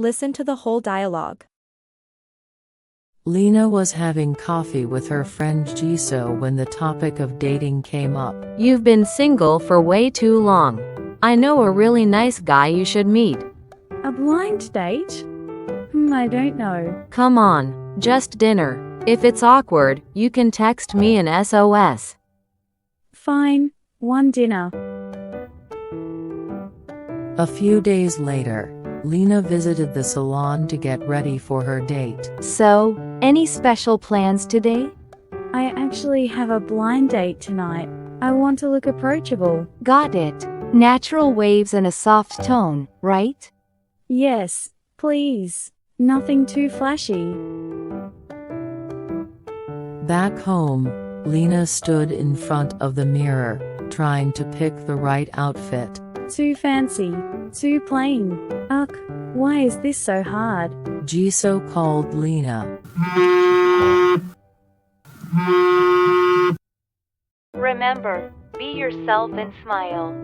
Listen to the whole dialogue. Lena was having coffee with her friend Jisoo when the topic of dating came up. You've been single for way too long. I know a really nice guy you should meet. A blind date? I don't know. Come on, just dinner. If it's awkward, you can text me an SOS. Fine, one dinner. A few days later, Lena visited the salon to get ready for her date. So, any special plans today? I actually have a blind date tonight. I want to look approachable. Got it. Natural waves and a soft tone, right? Yes, please. Nothing too flashy. Back home, Lena stood in front of the mirror, trying to pick the right outfit. Too fancy. Too plain. Ugh, why is this so hard? Jisoo called Lena. Remember, be yourself and smile.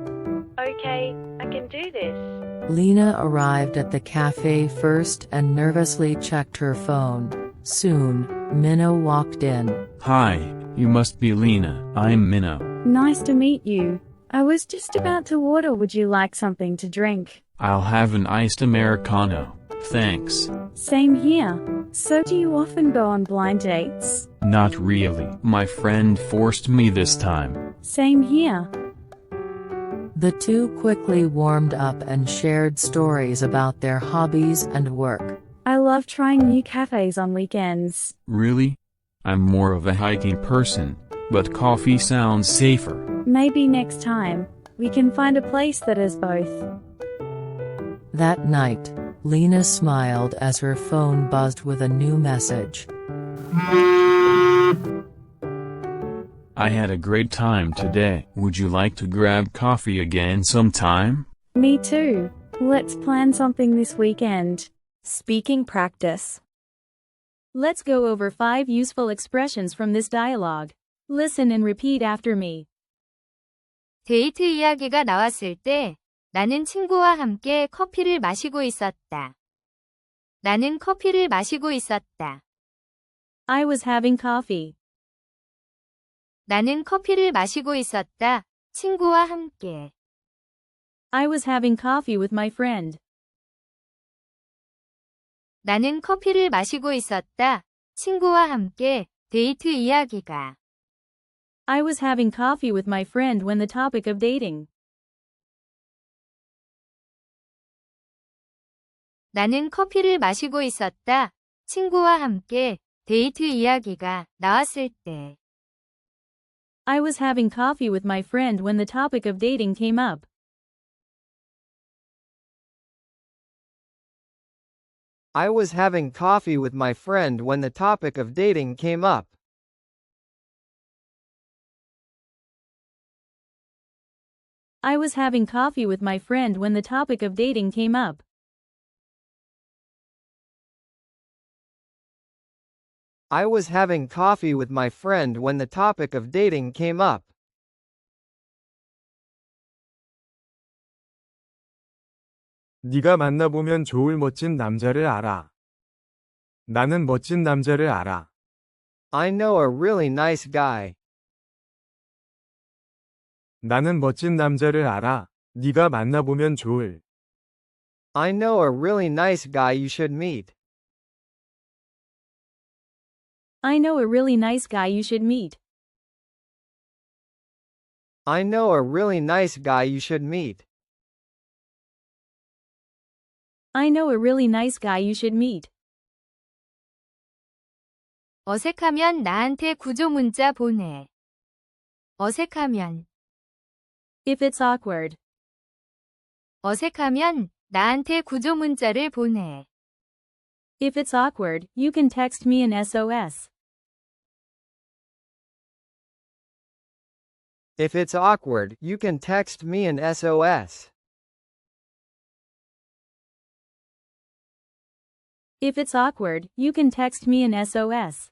Okay, I can do this. Lena arrived at the cafe first and nervously checked her phone. Soon, Minho walked in. Hi, you must be Lena. I'm Minho. Nice to meet you. I was just about to order. Would you like something to drink? I'll have an iced Americano. Thanks. Same here. So do you often go on blind dates? Not really. My friend forced me this time. Same here. The two quickly warmed up and shared stories about their hobbies and work. I love trying new cafes on weekends. Really? I'm more of a hiking person, but coffee sounds safer. Maybe next time, we can find a place that has both. That night, Lena smiled as her phone buzzed with a new message. I had a great time today. Would you like to grab coffee again sometime? Me too. Let's plan something this weekend. Speaking practice. Let's go over 5 useful expressions from this dialogue. Listen and repeat after me. 데이트 이야기가 나왔을 때 나는 친구와 함께 커피를 마시고 있었다. 나는 커피를 마시고 있었다. I was having coffee. 나는 커피를 마시고 있었다. 친구와 함께. I was having coffee with my friend. 나는 커피를 마시고 있었다. 친구와 함께 데이트 이야기가. I was having coffee with my friend when the topic of dating. 나는 커피를 마시고 있었다. 친구와 함께 데이트 이야기가 나왔을 때. I was having coffee with my friend when the topic of dating came up. I was having coffee with my friend when the topic of dating came up. I was having coffee with my friend when the topic of dating came up. I was having coffee with my friend when the topic of dating came up. 네가 만나보면 좋을 멋진 남자를 알아. 나는 멋진 남자를 알아. I know a really nice guy. 나는 멋진 남자를 알아. 네가 만나보면 좋을. I know a really nice guy you should meet. I know a really nice guy you should meet. I know a really nice guy you should meet. I know a really nice guy you should meet. 어색하면 나한테 구조 문자 보내. 어색하면. If it's awkward. 어색하면 나한테 구조 문자를 보내. If it's awkward, you can text me an SOS. If it's awkward, you can text me an SOS. If it's awkward, you can text me an SOS.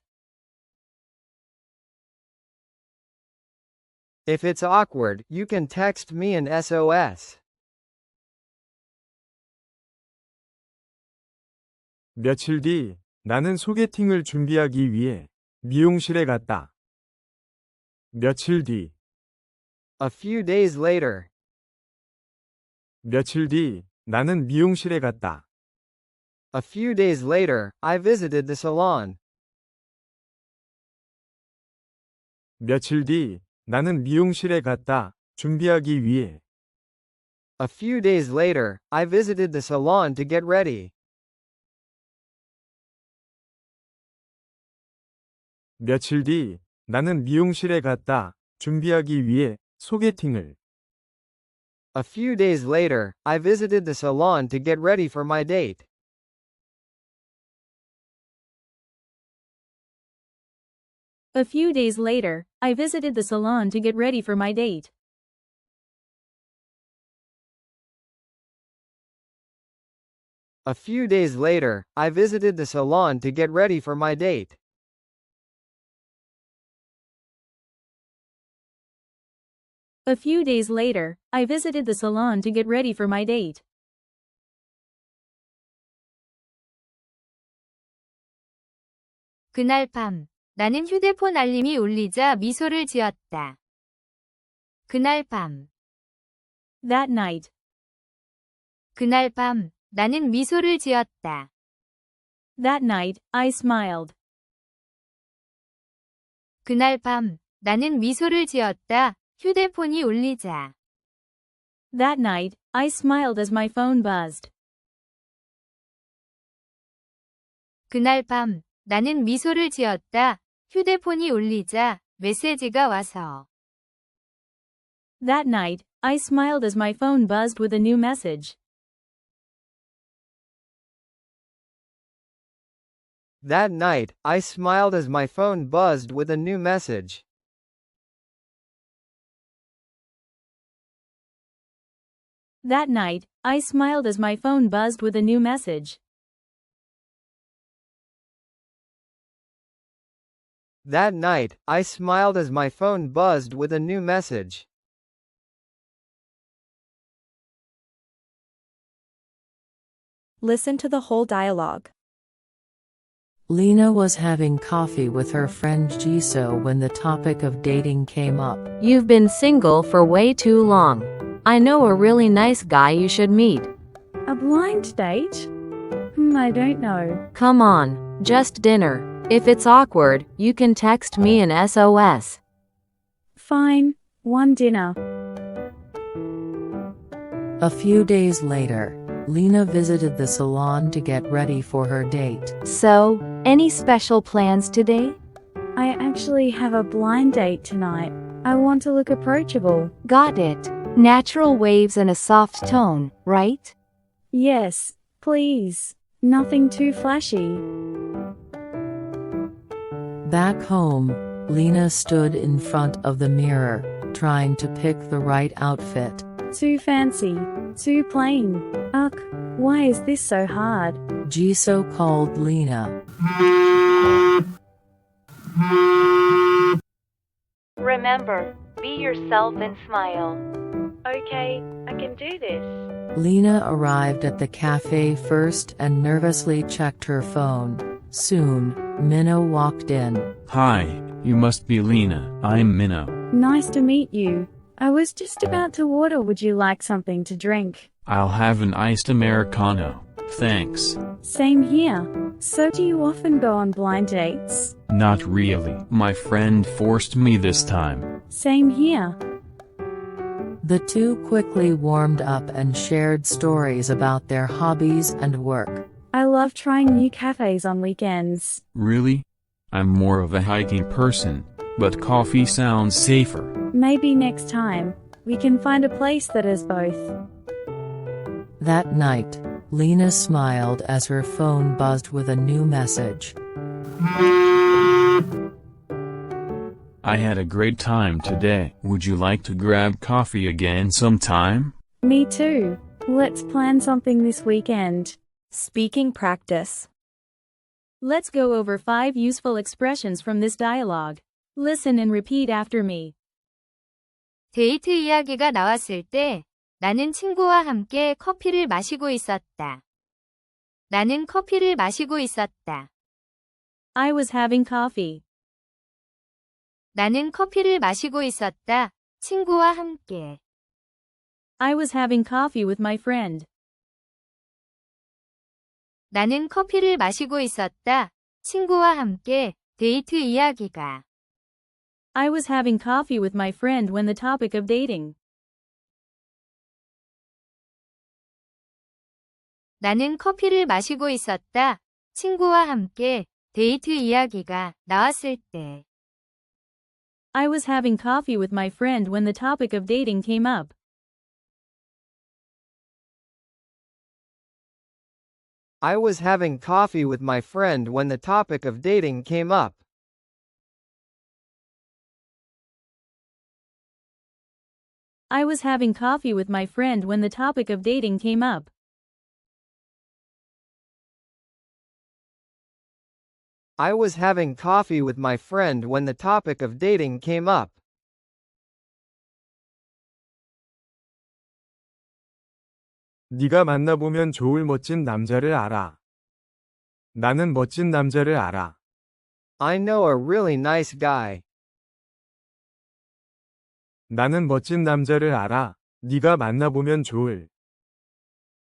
If it's awkward, you can text me an SOS. 며칠 뒤 나는 소개팅을 준비하기 위해 미용실에 갔다. 며칠 뒤, A few days later. 며칠 뒤 나는 미용실에 갔다. A few days later, I visited the salon. 며칠 뒤 나는 미용실에 갔다. 준비하기 위해. A few days later, I visited the salon to get ready. 며칠 뒤 나는 미용실에 갔다. 준비하기 위해 소개팅을. A few days later, I visited the salon to get ready for my date. A few days later, I visited the salon to get ready for my date. A few days later, I visited the salon to get ready for my date. A few days later, I visited the salon to get ready for my date. 그날 밤, 나는 휴대폰 알림이 울리자 미소를 지었다. 그날 밤, That night. 그날 밤, 나는 미소를 지었다. That night, I smiled. 그날 밤, 나는 미소를 지었다. 휴대폰이 울리자. That night, I smiled as my phone buzzed. 그날 밤, 나는 미소를 지었다. 휴대폰이 울리자 메시지가 와서. That night, I smiled as my phone buzzed with a new message. That night, I smiled as my phone buzzed with a new message. That night, I smiled as my phone buzzed with a new message. That night, I smiled as my phone buzzed with a new message. Listen to the whole dialogue. Lena was having coffee with her friend Jisoo when the topic of dating came up. You've been single for way too long. I know a really nice guy you should meet. A blind date? I don't know. Come on, just dinner. If it's awkward, you can text me an SOS. Fine, one dinner. A few days later, Lena visited the salon to get ready for her date. So, any special plans today? I actually have a blind date tonight. I want to look approachable. Got it. Natural waves and a soft tone, right? Yes, please. Nothing too flashy. Back home, Lena stood in front of the mirror, trying to pick the right outfit. Too fancy. Too plain. Ugh, why is this so hard? Jisoo called Lena. Remember, be yourself and smile. Okay, I can do this. Lena arrived at the cafe first and nervously checked her phone. Soon, Minna walked in. Hi, you must be Lena. I'm Minna. Nice to meet you. I was just about to order. Would you like something to drink? I'll have an iced Americano. Thanks. Same here. So do you often go on blind dates? Not really. My friend forced me this time. Same here. The two quickly warmed up and shared stories about their hobbies and work. I love trying new cafes on weekends. Really? I'm more of a hiking person, but coffee sounds safer. Maybe next time, we can find a place that has both. That night, Lena smiled as her phone buzzed with a new message. I had a great time today. Would you like to grab coffee again sometime? Me too. Let's plan something this weekend. Speaking practice. Let's go over 5 useful expressions from this dialogue. Listen and repeat after me. 데이트 이야기가 나왔을 때 나는 친구와 함께 커피를 마시고 있었다. 나는 커피를 마시고 있었다. I was having coffee. 나는 커피를 마시고 있었다. 친구와 함께. I was having coffee with my friend. 나는 커피를 마시고 있었다. 친구와 함께 데이트 이야기가. I was having coffee with my friend when the topic of dating. 나는 커피를 마시고 있었다. 친구와 함께 데이트 이야기가 나왔을 때. I was having coffee with my friend when the topic of dating came up. I was having coffee with my friend when the topic of dating came up. I was having coffee with my friend when the topic of dating came up. I was having coffee with my friend when the topic of dating came up. 네가 만나보면 좋을 멋진 남자를 알아. 나는 멋진 남자를 알아. I know a really nice guy. 나는 멋진 남자를 알아. 네가 만나보면 좋을.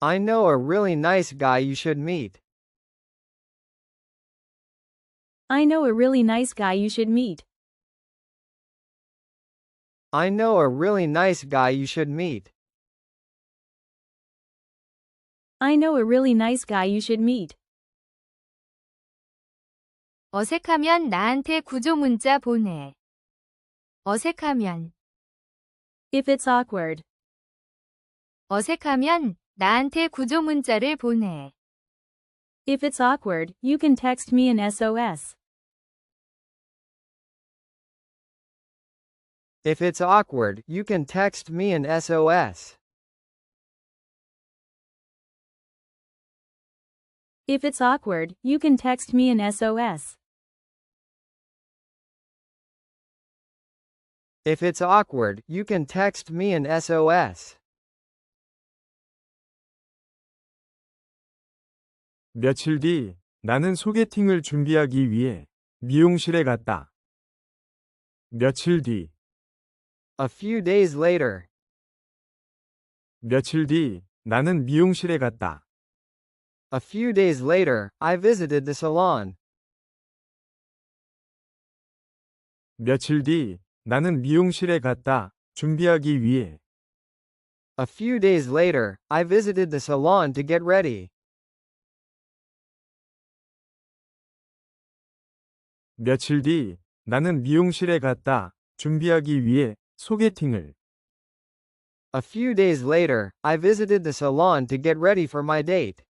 I know a really nice guy you should meet. I know a really nice guy you should meet. I know a really nice guy you should meet. I know a really nice guy you should meet. 어색하면 나한테 구조 문자 보내. 어색하면. If it's awkward. 어색하면 나한테 구조 문자를 보내. If it's awkward, you can text me an SOS. If it's awkward, you can text me an SOS. If it's awkward, you can text me an SOS. If it's awkward, you can text me an SOS. 며칠 뒤, 나는 소개팅을 준비하기 위해 미용실에 갔다. 며칠 뒤, A few days later. 며칠 뒤, 나는 미용실에 갔다. A few days later, I visited the salon. 며칠 뒤, 나는 미용실에 갔다. 준비하기 위해. A few days later, I visited the salon to get ready. 며칠 뒤, 나는 미용실에 갔다. 준비하기 위해 소개팅을. A few days later, I visited the salon to get ready for my date.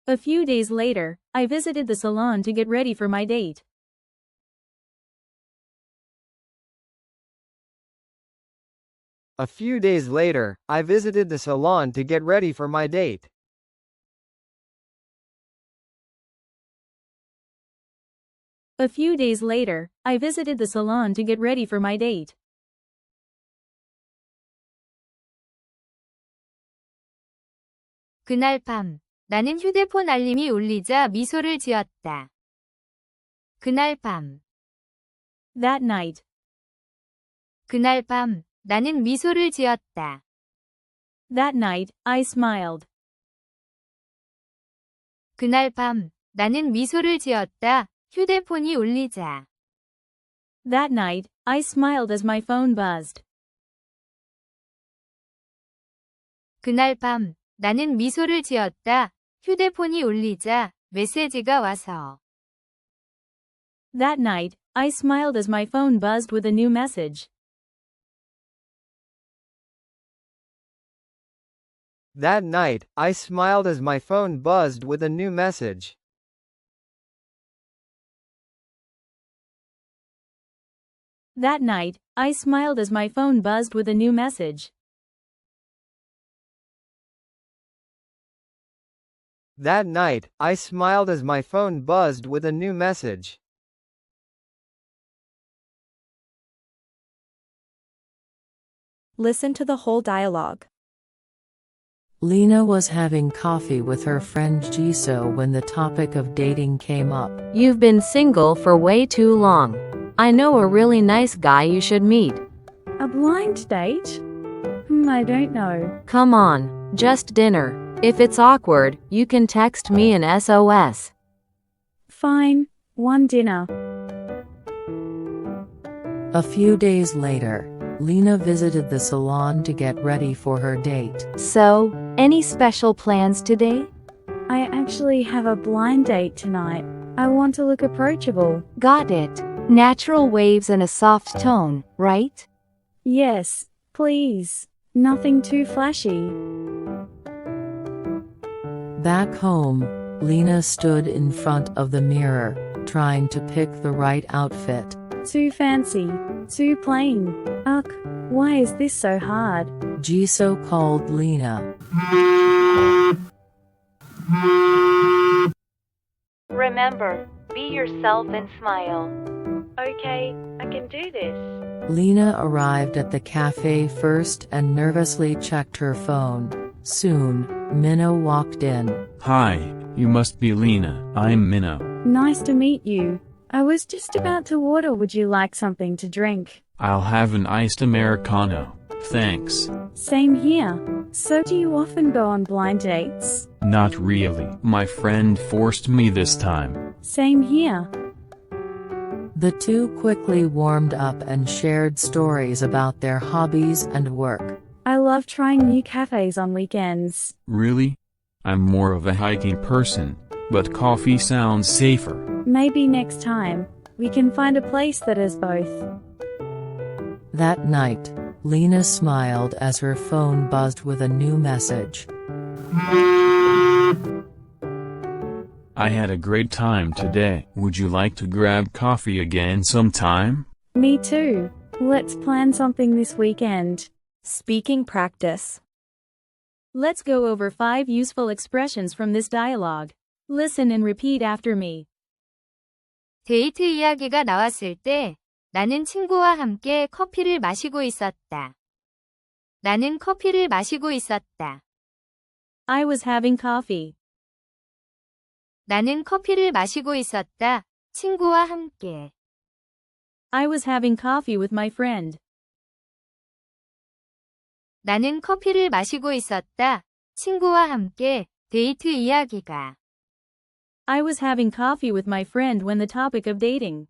A few days later, I visited the salon to get ready for my date. A few days later, I visited the salon to get ready for my date. A few days later, I visited the salon to get ready for my date. 그날 밤, 나는 휴대폰 알림이 울리자 미소를 지었다. 그날 밤. That night. 그날 밤, 나는 미소를 지었다. That night, I smiled. 그날 밤, 나는 미소를 지었다. 휴대폰이 울리자. That night, I smiled as my phone buzzed. 그날 밤, 나는 미소를 지었다. 휴대폰이 울리자 메시지가 와서. That night, I smiled as my phone buzzed with a new message. That night, I smiled as my phone buzzed with a new message. That night, I smiled as my phone buzzed with a new message. That night, I smiled as my phone buzzed with a new message. Listen to the whole dialogue. Lena was having coffee with her friend Jisoo when the topic of dating came up. You've been single for way too long. I know a really nice guy you should meet. A blind date? I don't know. Come on, just dinner. If it's awkward, you can text me an SOS. Fine, one dinner. A few days later, Lena visited the salon to get ready for her date. So, any special plans today? I actually have a blind date tonight. I want to look approachable. Got it. Natural waves and a soft tone, right? Yes, please. Nothing too flashy. Back home, Lena stood in front of the mirror, trying to pick the right outfit. Too fancy. Too plain. Ugh, why is this so hard? Jisoo called Lena. Remember, be yourself and smile. Okay, I can do this. Lena arrived at the cafe first and nervously checked her phone. Soon, Minna walked in. Hi, you must be Lena. I'm Minna. Nice to meet you. I was just about to order. Would you like something to drink? I'll have an iced Americano. Thanks. Same here. So do you often go on blind dates? Not really. My friend forced me this time. Same here. The two quickly warmed up and shared stories about their hobbies and work. I love trying new cafes on weekends. Really? I'm more of a hiking person, but coffee sounds safer. Maybe next time, we can find a place that has both. That night, Lena smiled as her phone buzzed with a new message. I had a great time today. Would you like to grab coffee again sometime? Me too. Let's plan something this weekend. Speaking practice. Let's go over 5 useful expressions from this dialogue. Listen and repeat after me. 데이트 이야기가 나왔을 때 나는 친구와 함께 커피를 마시고 있었다. 나는 커피를 마시고 있었다. I was having coffee. 나는 커피를 마시고 있었다. 친구와 함께. I was having coffee with my friend. 나는 커피를 마시고 있었다. 친구와 함께 데이트 이야기가. I was having coffee with my friend when the topic of dating.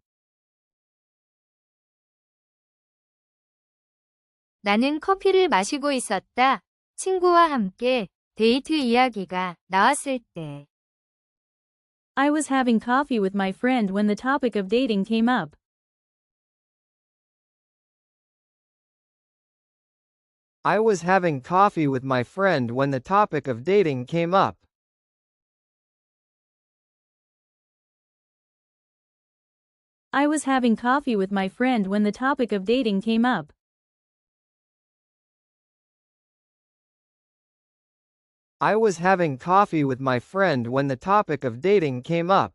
나는 커피를 마시고 있었다. 친구와 함께 데이트 이야기가 나왔을 때. I was having coffee with my friend when the topic of dating came up. I was having coffee with my friend when the topic of dating came up. I was having coffee with my friend when the topic of dating came up. I was having coffee with my friend when the topic of dating came up.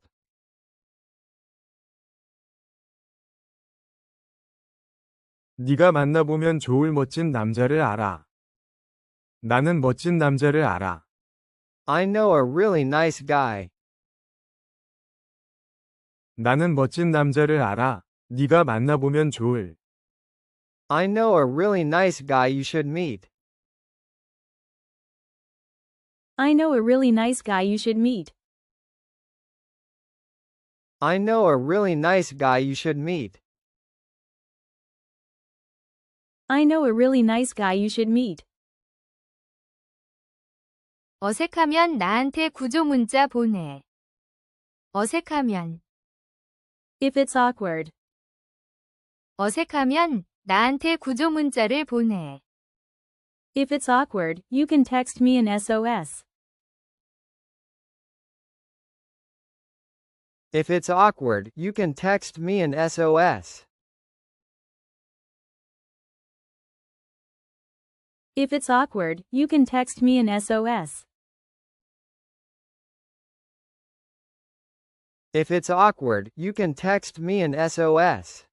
네가 만나보면 좋을 멋진 남자를 알아. 나는 멋진 남자를 알아. I know a really nice guy. 나는 멋진 남자를 알아. 네가 만나보면 좋을. I know a really nice guy you should meet. I know a really nice guy you should meet. I know a really nice guy you should meet. I know a really nice guy you should meet. 어색하면 나한테 구조 문자 보내. 어색하면. If it's awkward. 어색하면 나한테 구조 문자를 보내. If it's awkward, you can text me an SOS. If it's awkward, you can text me an SOS. If it's awkward, you can text me an SOS. If it's awkward, you can text me an SOS.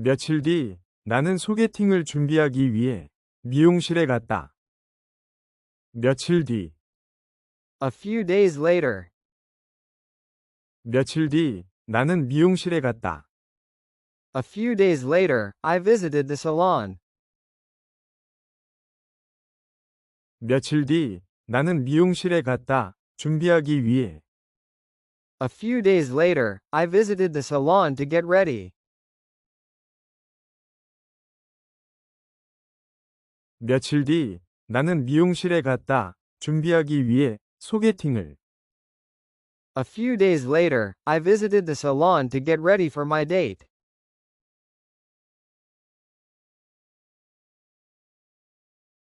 며칠 뒤, 나는 소개팅을 준비하기 위해 미용실에 갔다. 며칠 뒤, A few days later. 며칠 뒤, 나는 미용실에 갔다. A few days later, I visited the salon. 며칠 뒤, 나는 미용실에 갔다. 준비하기 위해. A few days later, I visited the salon to get ready. 며칠 뒤, 나는 미용실에 갔다. 준비하기 위해 소개팅을. A few days later, I visited the salon to get ready for my date.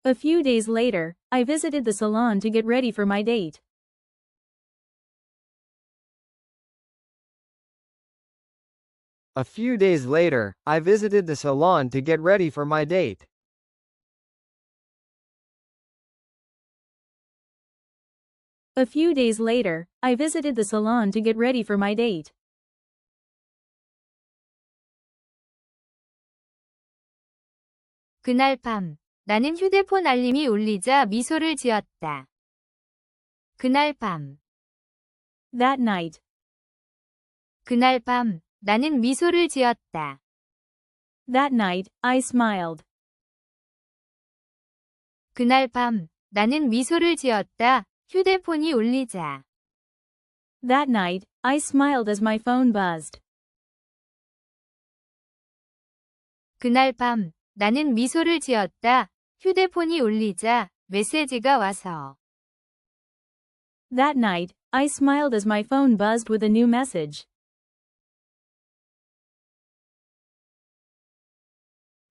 A few days later, I visited the salon to get ready for my date. A few days later, I visited the salon to get ready for my date. A few days later, I visited the salon to get ready for my date. 그날 밤, 나는 휴대폰 알림이 울리자 미소를 지었다. 그날 밤, That night. 그날 밤, 나는 미소를 지었다. That night, I smiled. 그날 밤, 나는 미소를 지었다. 휴대폰이 울리자. That night, I smiled as my phone buzzed. 그날 밤, 나는 미소를 지었다. 휴대폰이 울리자 메시지가 와서. That night, I smiled as my phone buzzed with a new message.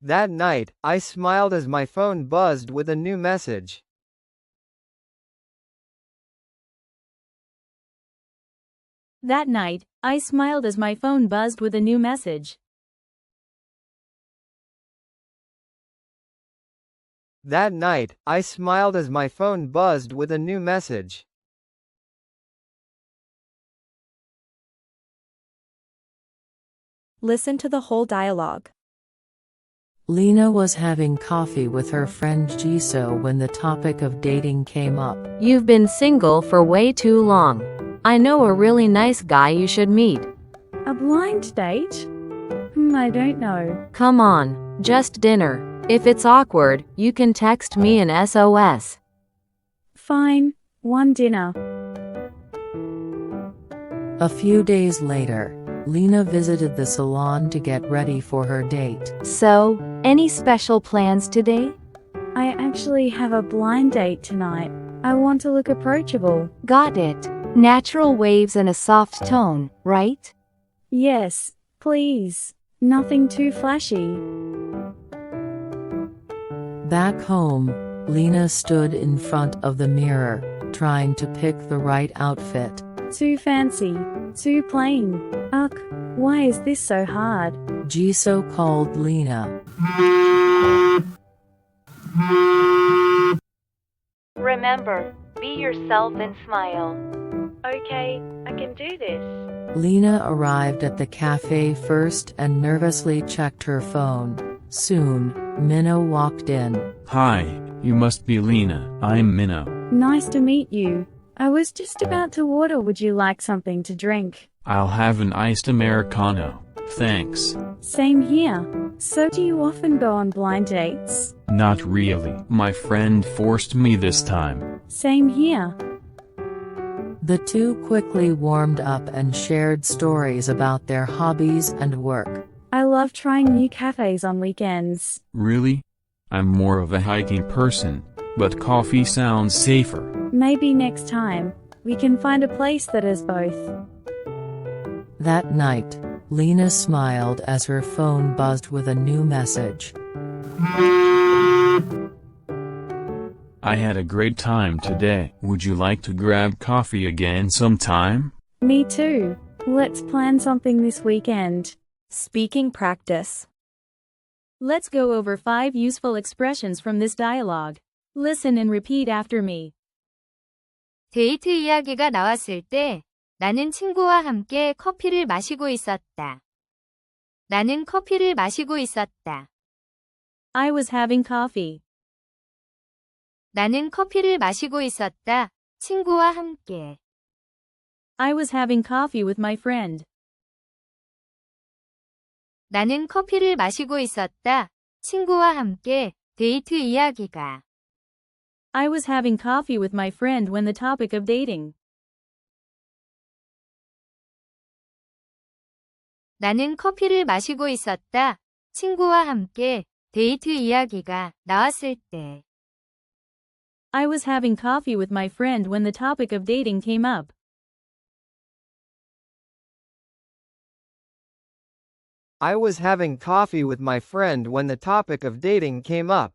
That night, I smiled as my phone buzzed with a new message. That night, I smiled as my phone buzzed with a new message. That night, I smiled as my phone buzzed with a new message. Listen to the whole dialogue. Lena was having coffee with her friend Jisoo when the topic of dating came up. You've been single for way too long. I know a really nice guy you should meet. A blind date? I don't know. Come on, just dinner. If it's awkward, you can text me an SOS. Fine, one dinner. A few days later, Lena visited the salon to get ready for her date. So, any special plans today? I actually have a blind date tonight. I want to look approachable. Got it. Natural waves and a soft tone, right? Yes, please. Nothing too flashy. Back home, Lena stood in front of the mirror, trying to pick the right outfit. Too fancy. Too plain. Ugh, why is this so hard? Jisoo called Lena. Remember, be yourself and smile. Okay, I can do this. Lena arrived at the cafe first and nervously checked her phone. Soon, Minna walked in. Hi, you must be Lena. I'm Minna. Nice to meet you. I was just about to order. Would you like something to drink? I'll have an iced Americano. Thanks. Same here. So do you often go on blind dates? Not really. My friend forced me this time. Same here. The two quickly warmed up and shared stories about their hobbies and work. I love trying new cafes on weekends. Really? I'm more of a hiking person, but coffee sounds safer. Maybe next time, we can find a place that has both. That night, Lena smiled as her phone buzzed with a new message. I had a great time today. Would you like to grab coffee again sometime? Me too. Let's plan something this weekend. Speaking practice. Let's go over 5 useful expressions from this dialogue. Listen and repeat after me. 데이트 이야기가 나왔을 때 나는 친구와 함께 커피를 마시고 있었다. 나는 커피를 마시고 있었다. I was having coffee. 나는 커피를 마시고 있었다. 친구와 함께. I was having coffee with my friend. 나는 커피를 마시고 있었다. 친구와 함께 데이트 이야기가. I was having coffee with my friend when the topic of dating. 나는 커피를 마시고 있었다. 친구와 함께 데이트 이야기가 나왔을 때. I was having coffee with my friend when the topic of dating came up. I was having coffee with my friend when the topic of dating came up.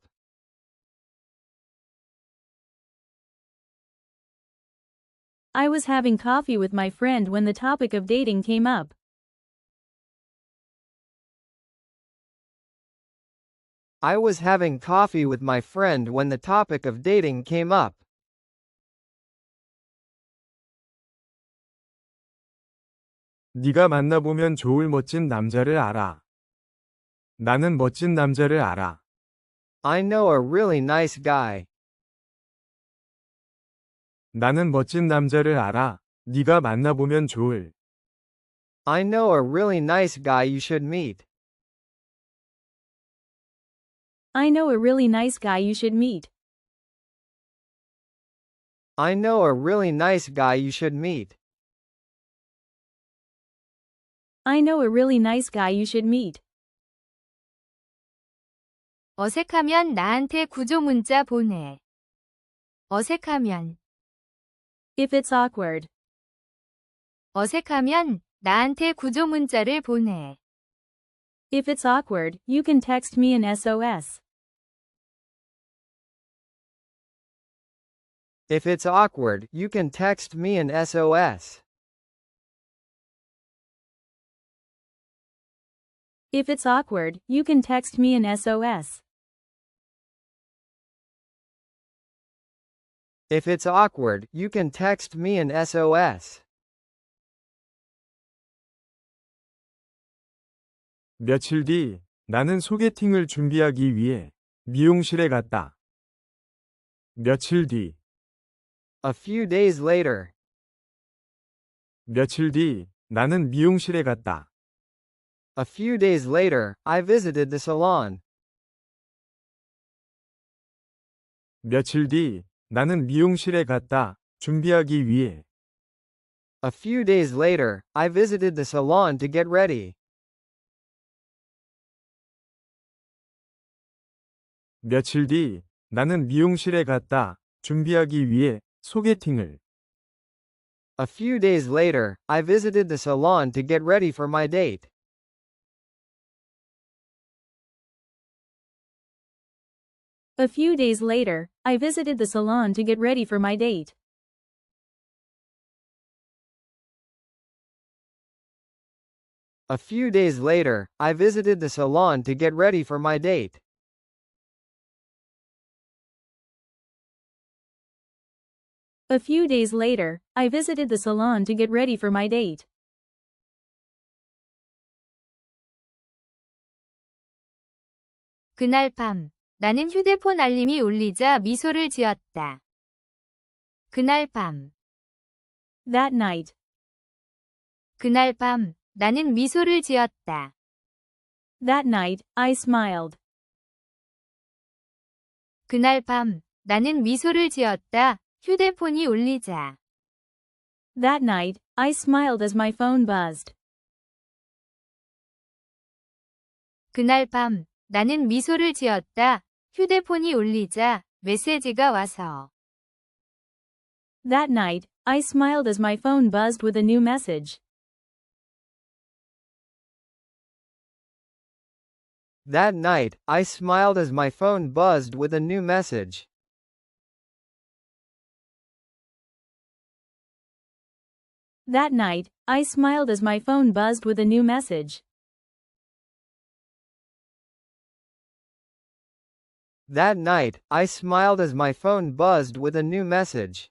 I was having coffee with my friend when the topic of dating came up. I was having coffee with my friend when the topic of dating came up. 네가 만나보면 좋을 멋진 남자를 알아. 나는 멋진 남자를 알아. I know a really nice guy. 나는 멋진 남자를 알아. 네가 만나보면 좋을. I know a really nice guy you should meet. I know a really nice guy you should meet. I know a really nice guy you should meet. I know a really nice guy you should meet. 어색하면 나한테 구조 문자 보내. 어색하면. If it's awkward. 어색하면 나한테 구조 문자를 보내. If it's awkward, you can text me an SOS. If it's awkward, you can text me an SOS. If it's awkward, you can text me an SOS. If it's awkward, you can text me an SOS. 며칠 뒤, 나는 소개팅을 준비하기 위해 미용실에 갔다. 며칠 뒤, A few days later. 며칠 뒤, 나는 미용실에 갔다. A few days later, I visited the salon. 며칠 뒤, 나는 미용실에 갔다. 준비하기 위해. A few days later, I visited the salon to get ready. 며칠 뒤, 나는 미용실에 갔다. 준비하기 위해 소개팅을. A few days later, I visited the salon to get ready for my date. A few days later, I visited the salon to get ready for my date. A few days later, I visited the salon to get ready for my date. A few days later, I visited the salon to get ready for my date. 그날 밤, 나는 휴대폰 알림이 울리자 미소를 지었다. 그날 밤. That night. 그날 밤, 나는 미소를 지었다. That night, I smiled. 그날 밤, 나는 미소를 지었다. 휴대폰이 울리자. That night, I smiled as my phone buzzed. 그날 밤, 나는 미소를 지었다. 휴대폰이 울리자 메시지가 와서. That night, I smiled as my phone buzzed with a new message. That night, I smiled as my phone buzzed with a new message. That night, I smiled as my phone buzzed with a new message. That night, I smiled as my phone buzzed with a new message.